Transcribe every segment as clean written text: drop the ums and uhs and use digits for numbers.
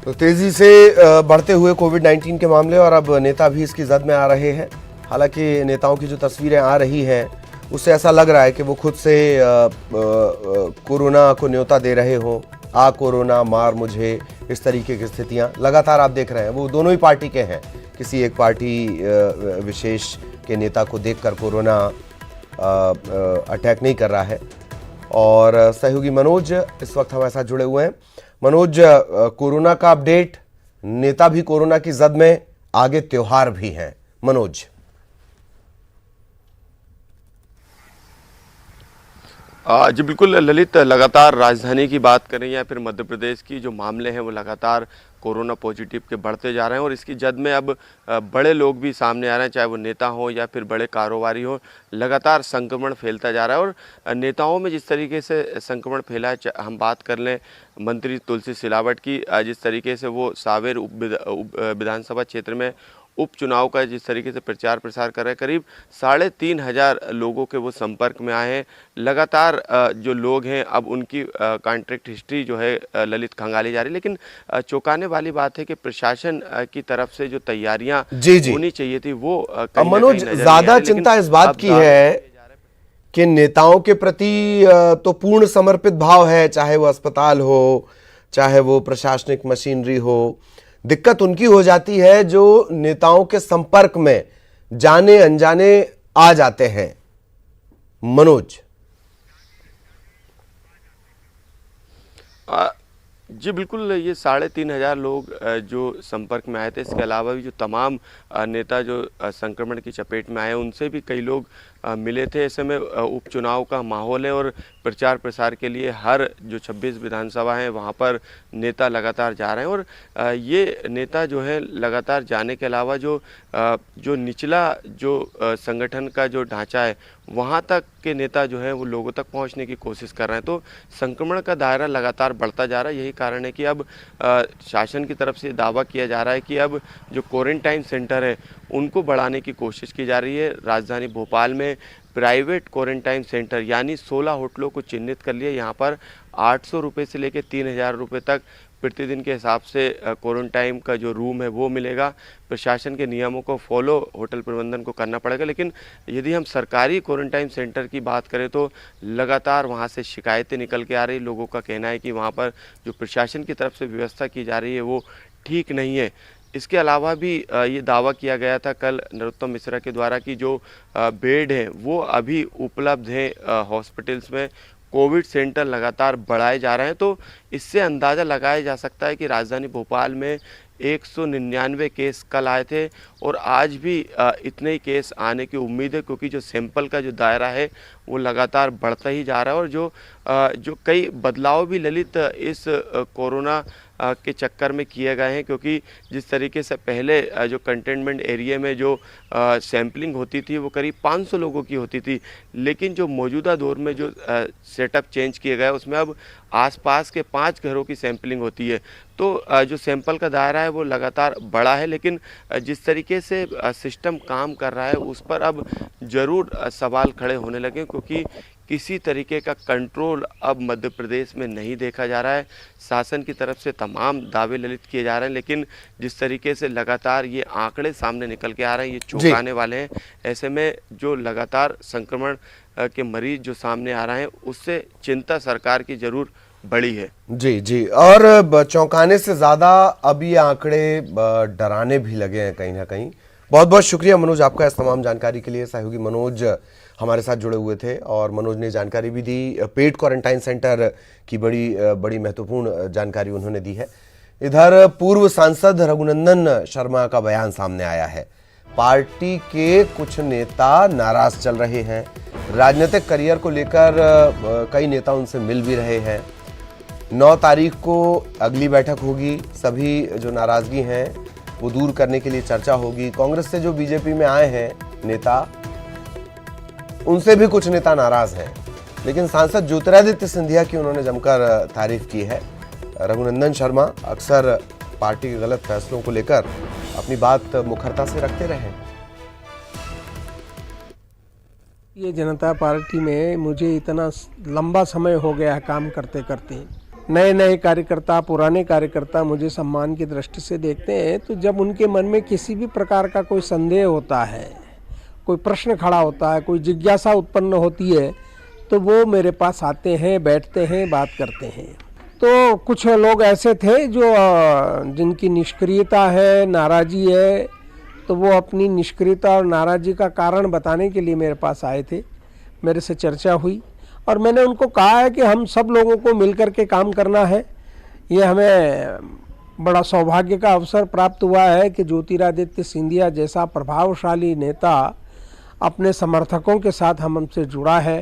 तो तेजी से बढ़ते हुए कोविड-19 के मामले और अब नेता भी इसकी जद में आ रहे हैं। हालांकि नेताओं की जो तस्वीरें आ रही हैं उससे ऐसा लग रहा है कि वो खुद से कोरोना को न्योता दे रहे हों। आ कोरोना मार मुझे, इस तरीके की स्थितियां लगातार आप देख रहे हैं। वो दोनों ही पार्टी के हैं। किसी एक पार्टी विशेष के नेता को देखकर कोरोना अटैक नहीं कर रहा है। और सहयोगी मनोज इस वक्त हमारे साथ जुड़े हुए हैं। मनोज, कोरोना का अपडेट, नेता भी कोरोना की जद में, आगे त्योहार भी हैं। मनोज। जी बिल्कुल ललित, लगातार राजधानी की बात करें या फिर मध्य प्रदेश की जो मामले हैं वो लगातार कोरोना पॉजिटिव के बढ़ते जा रहे हैं और इसकी जद में अब बड़े लोग भी सामने आ रहे हैं, चाहे वो नेता हो या फिर बड़े कारोबारी हो। लगातार संक्रमण फैलता जा रहा है और नेताओं में जिस तरीके से संक्रमण फैला है, हम बात कर लें मंत्री तुलसी सिलावट की, जिस तरीके से वो सावेर विधानसभा क्षेत्र में उपचुनाव का जिस तरीके से प्रचार प्रसार कर रहे हैं, करीब 3,500 लोगों के वो संपर्क में आए हैं। लगातार जो लोग हैं अब उनकी कॉन्टैक्ट हिस्ट्री जो है ललित खंगाली जा रही है। लेकिन चौंकाने वाली बात है कि प्रशासन की तरफ से जो तैयारियां होनी चाहिए थी वो मनोज, ज्यादा चिंता इस बात की है कि नेताओं के प्रति तो पूर्ण समर्पित भाव है, चाहे वो अस्पताल हो, चाहे वो प्रशासनिक मशीनरी हो। दिक्कत उनकी हो जाती है जो नेताओं के संपर्क में जाने अनजाने आ जाते हैं। मनोज। जी बिल्कुल, ये 3,500 लोग जो संपर्क में आए थे, इसके अलावा भी जो तमाम नेता जो संक्रमण की चपेट में आए उनसे भी कई लोग मिले थे। ऐसे में उपचुनाव का माहौल है और प्रचार प्रसार के लिए हर जो 26 विधानसभा हैं वहाँ पर नेता लगातार जा रहे हैं और ये नेता जो है लगातार जाने के अलावा जो निचला जो संगठन का जो ढांचा है वहाँ तक के नेता जो है वो लोगों तक पहुँचने की कोशिश कर रहे हैं। तो संक्रमण का दायरा लगातार बढ़ता जा रहा है। यही कारण है कि अब शासन की तरफ से दावा किया जा रहा है कि अब जो क्वारंटाइन सेंटर है उनको बढ़ाने की कोशिश की जा रही है। राजधानी भोपाल में प्राइवेट क्वारंटाइन सेंटर यानी 16 होटलों को चिन्हित कर लिया। यहाँ पर 800 रुपये से लेकर 3,000 रुपये तक प्रतिदिन के हिसाब से क्वारंटाइन का जो रूम है वो मिलेगा। प्रशासन के नियमों को फॉलो होटल प्रबंधन को करना पड़ेगा। लेकिन यदि हम सरकारी क्वारंटाइन सेंटर की बात करें तो लगातार वहाँ से शिकायतें निकल के आ रही। लोगों का कहना है कि वहाँ पर जो प्रशासन की तरफ से व्यवस्था की जा रही है वो ठीक नहीं है। इसके अलावा भी ये दावा किया गया था कल नरोत्तम मिश्रा के द्वारा कि जो बेड हैं वो अभी उपलब्ध हैं हॉस्पिटल्स में। कोविड सेंटर लगातार बढ़ाए जा रहे हैं। तो इससे अंदाज़ा लगाया जा सकता है कि राजधानी भोपाल में 199 केस कल आए थे और आज भी इतने ही केस आने की उम्मीद है, क्योंकि जो सैंपल का जो दायरा है वो लगातार बढ़ता ही जा रहा है। और जो कई बदलाव भी ललित इस कोरोना के चक्कर में किए गए हैं, क्योंकि जिस तरीके से पहले जो कंटेनमेंट एरिया में जो सैम्पलिंग होती थी वो करीब 500 लोगों की होती थी, लेकिन जो मौजूदा दौर में जो सेटअप चेंज किए गए उसमें अब आसपास के 5 घरों की सैंपलिंग होती है। तो जो सैंपल का दायरा है वो लगातार बढ़ा है। लेकिन जिस तरीके से सिस्टम काम कर रहा है उस पर अब ज़रूर सवाल खड़े होने लगे, क्योंकि किसी तरीके का कंट्रोल अब मध्य प्रदेश में नहीं देखा जा रहा है। शासन की तरफ से तमाम दावे ललित किए जा रहे हैं, लेकिन जिस तरीके से लगातार ये आंकड़े सामने निकल के आ रहे हैं ये चौंकाने वाले हैं। ऐसे में जो लगातार संक्रमण के मरीज जो सामने आ रहे हैं उससे चिंता सरकार की जरूर बड़ी है। जी जी, और चौंकाने से ज़्यादा अब ये आंकड़े डराने भी लगे हैं कहीं ना कहीं। बहुत बहुत शुक्रिया मनोज आपका इस तमाम जानकारी के लिए। सहयोगी मनोज हमारे साथ जुड़े हुए थे और मनोज ने जानकारी भी दी। पेड क्वारंटाइन सेंटर की बड़ी महत्वपूर्ण जानकारी उन्होंने दी है। इधर पूर्व सांसद रघुनंदन शर्मा का बयान सामने आया है। पार्टी के कुछ नेता नाराज चल रहे हैं। राजनीतिक करियर को लेकर कई नेता उनसे मिल भी रहे हैं। 9 तारीख को अगली बैठक होगी। सभी जो नाराजगी हैं वो दूर करने के लिए चर्चा होगी। कांग्रेस से जो बीजेपी में आए हैं नेता, उनसे भी कुछ नेता नाराज हैं। लेकिन सांसद ज्योतिरादित्य सिंधिया की उन्होंने जमकर तारीफ की है। रघुनंदन शर्मा अक्सर पार्टी के गलत फैसलों को लेकर अपनी बात मुखरता से रखते रहे। ये जनता पार्टी में मुझे इतना लंबा समय हो गया है काम करते करते। नए नए कार्यकर्ता, पुराने कार्यकर्ता मुझे सम्मान की दृष्टि से देखते हैं, तो जब उनके मन में किसी भी प्रकार का कोई संदेह होता है, कोई प्रश्न खड़ा होता है, कोई जिज्ञासा उत्पन्न होती है, तो वो मेरे पास आते हैं, बैठते हैं, बात करते हैं। तो कुछ लोग ऐसे थे जो जिनकी निष्क्रियता है, नाराज़गी है, तो वो अपनी निष्क्रियता और नाराज़गी का कारण बताने के लिए मेरे पास आए थे। मेरे से चर्चा हुई और मैंने उनको कहा है कि हम सब लोगों को मिलकर के काम करना है। ये हमें बड़ा सौभाग्य का अवसर प्राप्त हुआ है कि ज्योतिरादित्य सिंधिया जैसा प्रभावशाली नेता अपने समर्थकों के साथ हमसे जुड़ा है।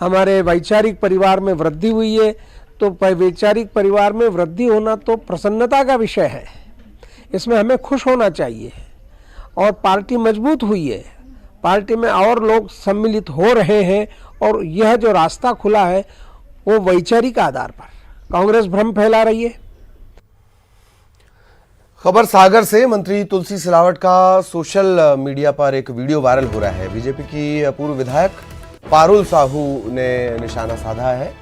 हमारे वैचारिक परिवार में वृद्धि हुई है, तो वैचारिक परिवार में वृद्धि होना तो प्रसन्नता का विषय है, इसमें हमें खुश होना चाहिए। और पार्टी मजबूत हुई है, पार्टी में और लोग सम्मिलित हो रहे हैं और यह जो रास्ता खुला है वो वैचारिक आधार पर। कांग्रेस भ्रम फैला रही है। खबर सागर से मंत्री तुलसी सिलावट का सोशल मीडिया पर एक वीडियो वायरल हो रहा है। बीजेपी की पूर्व विधायक पारुल साहू ने निशाना साधा है।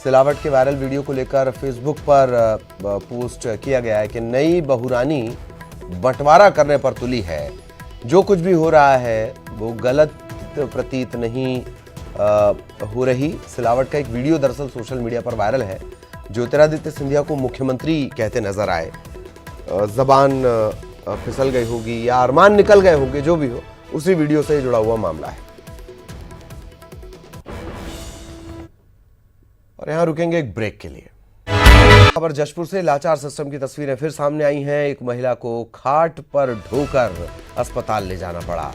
सिलावट के वायरल वीडियो को लेकर फेसबुक पर पोस्ट किया गया है कि नई बहुरानी बंटवारा करने पर तुली है। जो कुछ भी हो रहा है वो गलत प्रतीत नहीं हो रही। सिलावट का एक वीडियो दरअसल सोशल मीडिया पर वायरल है। ज्योतिरादित्य सिंधिया को मुख्यमंत्री कहते नजर आए। जबान फिसल गई होगी या अरमान निकल गए होंगे, जो भी हो, उसी वीडियो से जुड़ा हुआ मामला है। और यहां रुकेंगे एक ब्रेक के लिए। खबर जशपुर से लाचार सिस्टम की तस्वीरें फिर सामने आई हैं। एक महिला को खाट पर ढोकर अस्पताल ले जाना पड़ा।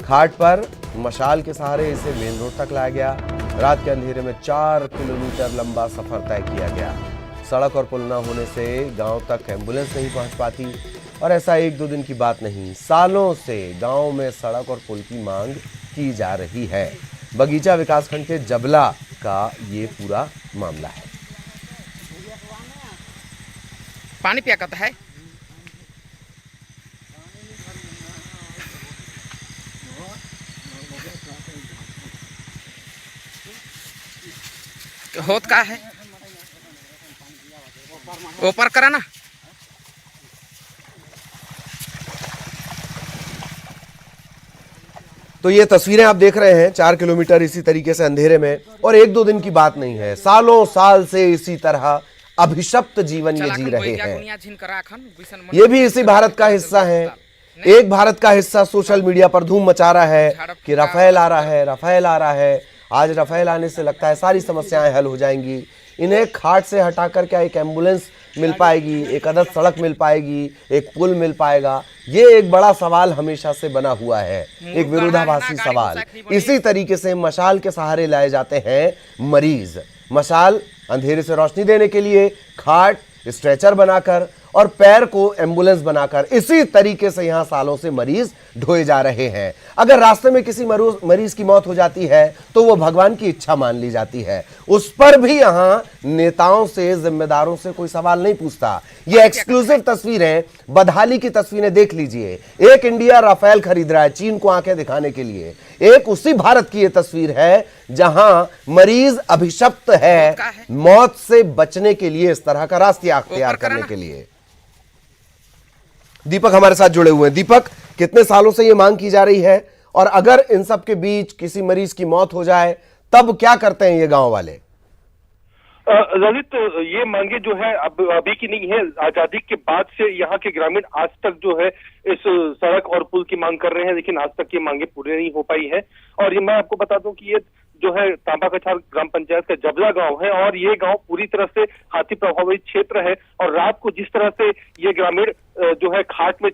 खाट पर मशाल के सहारे इसे मेन रोड तक लाया गया। रात के अंधेरे में 4 किलोमीटर लंबा सफर तय किया गया। सड़क और पुल न होने से गांव तक एम्बुलेंस नहीं पहुंच पाती। और ऐसा एक दो दिन की बात नहीं, सालों से गांव में सड़क और पुल की मांग की जा रही है। बगीचा विकासखंड के जबला का ये पूरा मामला है। पानी पिया करता है। होत का है ऊपर करा ना। तो ये तस्वीरें आप देख रहे हैं 4 किलोमीटर इसी तरीके से अंधेरे में, और एक दो दिन की बात नहीं है, सालों साल से इसी तरह अभिशप्त जीवन ये जी रहे हैं। ये भी इसी भारत का हिस्सा है। एक भारत का हिस्सा सोशल मीडिया पर धूम मचा रहा है कि राफेल आ रहा है, राफेल आ रहा है। आज राफेल आने से लगता है सारी समस्याएं हल हो जाएंगी। इन्हें खाट से हटाकर क्या एक एम्बुलेंस मिल पाएगी, एक आदत सड़क मिल पाएगी, एक पुल मिल पाएगा? ये एक बड़ा सवाल हमेशा से बना हुआ है, एक विरोधाभासी सवाल। इसी तरीके से मशाल के सहारे लाए जाते हैं मरीज। मशाल अंधेरे से रोशनी देने के लिए, खाट स्ट्रेचर बनाकर और पैर को एम्बुलेंस बनाकर, इसी तरीके से यहां सालों से मरीज ढोए जा रहे हैं। अगर रास्ते में किसी मरीज की मौत हो जाती है तो वो भगवान की इच्छा मान ली जाती है। उस पर भी यहां नेताओं से, जिम्मेदारों से कोई सवाल नहीं पूछता। ये एक्सक्लूसिव तस्वीरें, बदहाली की तस्वीरें देख लीजिए। एक इंडिया राफेल खरीद रहा है चीन को आंखें दिखाने के लिए। एक उसी भारत की ये तस्वीर है जहां मरीज अभिशप्त है मौत से बचने के लिए, इस तरह का रास्ता अख्तियार करने के लिए। दीपक हमारे साथ जुड़े हुए हैं। दीपक, कितने सालों से ये मांग की जा रही है, और अगर इन सब के बीच किसी मरीज की मौत हो जाए तब क्या करते हैं ये गांव वाले? ललित, ये मांगे जो है अब अभी की नहीं है, आजादी के बाद से यहाँ के ग्रामीण आज तक जो है इस सड़क और पुल की मांग कर रहे हैं, लेकिन आज तक ये मांगे पूरी नहीं हो पाई है। और ये मैं आपको बता दूं कि ये जो है तांबा कछार ग्राम पंचायत का जबला गांव है, और ये गांव पूरी तरह से हाथी प्रभावित क्षेत्र है। और रात को जिस तरह से ये ग्रामीण जो है खाट में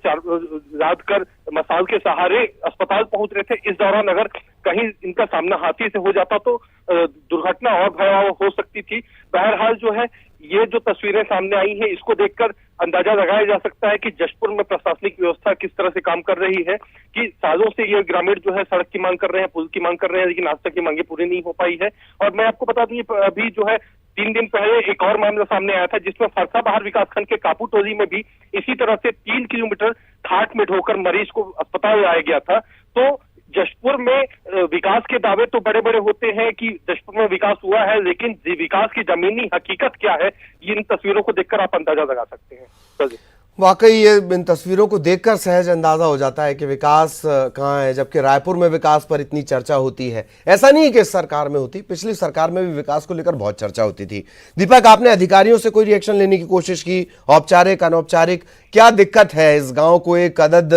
लाद कर मसाल के सहारे अस्पताल पहुंच रहे थे, इस दौरान अगर कहीं इनका सामना हाथी से हो जाता तो दुर्घटना और भयावह हो सकती थी। बहरहाल जो है ये जो तस्वीरें सामने आई हैं, इसको देखकर अंदाजा लगाया जा सकता है कि जशपुर में प्रशासनिक व्यवस्था किस तरह से काम कर रही है, कि सालों से ये ग्रामीण जो है सड़क की मांग कर रहे हैं, पुल की मांग कर रहे हैं, लेकिन आज तक ये मांगे पूरी नहीं हो पाई है। और मैं आपको बता दूं, अभी जो है 3 दिन पहले एक और मामला सामने आया था, जिसमें फरसाबहार विकासखंड के कापू टोली में भी इसी तरह से 3 किलोमीटर खाट में ढोकर मरीज को अस्पताल लाया गया था। तो जशपुर में विकास के दावे तो बड़े बड़े होते हैं कि जशपुर में विकास हुआ है, लेकिन विकास की जमीनी हकीकत क्या है, ये इन तस्वीरों को देखकर आप अंदाजा लगा सकते हैं। सर जी। वाकई ये इन तस्वीरों को देखकर सहज अंदाजा हो जाता है कि विकास कहाँ है, जबकि रायपुर में विकास पर इतनी चर्चा होती है। ऐसा नहीं कि इस सरकार में होती, पिछली सरकार में भी विकास को लेकर बहुत चर्चा होती थी। दीपक, आपने अधिकारियों से कोई रिएक्शन लेने की कोशिश की, औपचारिक अनौपचारिक? क्या दिक्कत है इस गांव को एक अदद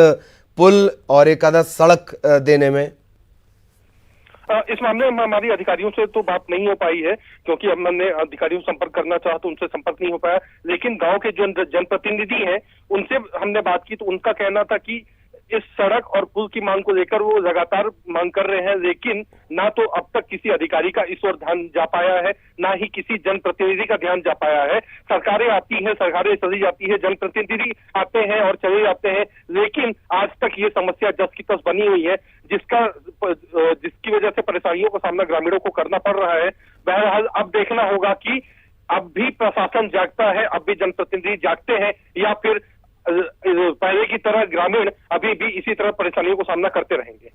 पुल और एक अदद सड़क देने में? इस मामले में हमारी अधिकारियों से तो बात नहीं हो पाई है, क्योंकि अब मैंने अधिकारियों से संपर्क करना चाहा तो उनसे संपर्क नहीं हो पाया। लेकिन गांव के जो जनप्रतिनिधि हैं उनसे हमने बात की तो उनका कहना था कि इस सड़क और पुल की मांग को लेकर वो लगातार मांग कर रहे हैं, लेकिन ना तो अब तक किसी अधिकारी का इस ओर ध्यान जा पाया है, ना ही किसी जनप्रतिनिधि का ध्यान जा पाया है। सरकारें आती हैं, सरकारें चली जाती है, जनप्रतिनिधि आते हैं और चले जाते हैं, लेकिन आज तक ये समस्या जस की तस बनी हुई है, जिसकी वजह से परेशानियों का सामना ग्रामीणों को करना पड़ रहा है। बहरहाल अब देखना होगा कि अब भी प्रशासन जागता है, अब भी जनप्रतिनिधि जागते हैं, या फिर पहले की तरह ग्रामीण अभी भी इसी तरह परेशानियों को सामना करते रहेंगे।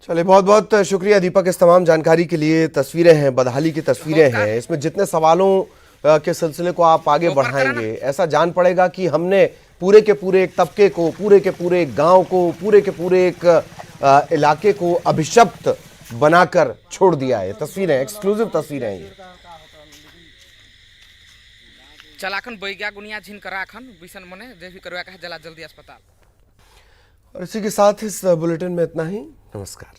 चलिए, बहुत बहुत शुक्रिया दीपक इस तमाम जानकारी के लिए। तस्वीरें हैं, बदहाली की तस्वीरें हैं, इसमें जितने सवालों के सिलसिले को आप आगे बढ़ाएंगे, ऐसा जान पड़ेगा कि हमने पूरे के पूरे एक तबके को, पूरे के पूरे एक गांव को, पूरे के पूरे एक इलाके को अभिशप्त बनाकर छोड़ दिया है। तस्वीरें, एक्सक्लूसिव तस्वीरें हैं ये। चलाखन बैग्या गुनिया झिन कराखन बिसन मने जे भी करवा का जला जल्दी अस्पताल। और इसी के साथ इस बुलेटिन में इतना ही। नमस्कार।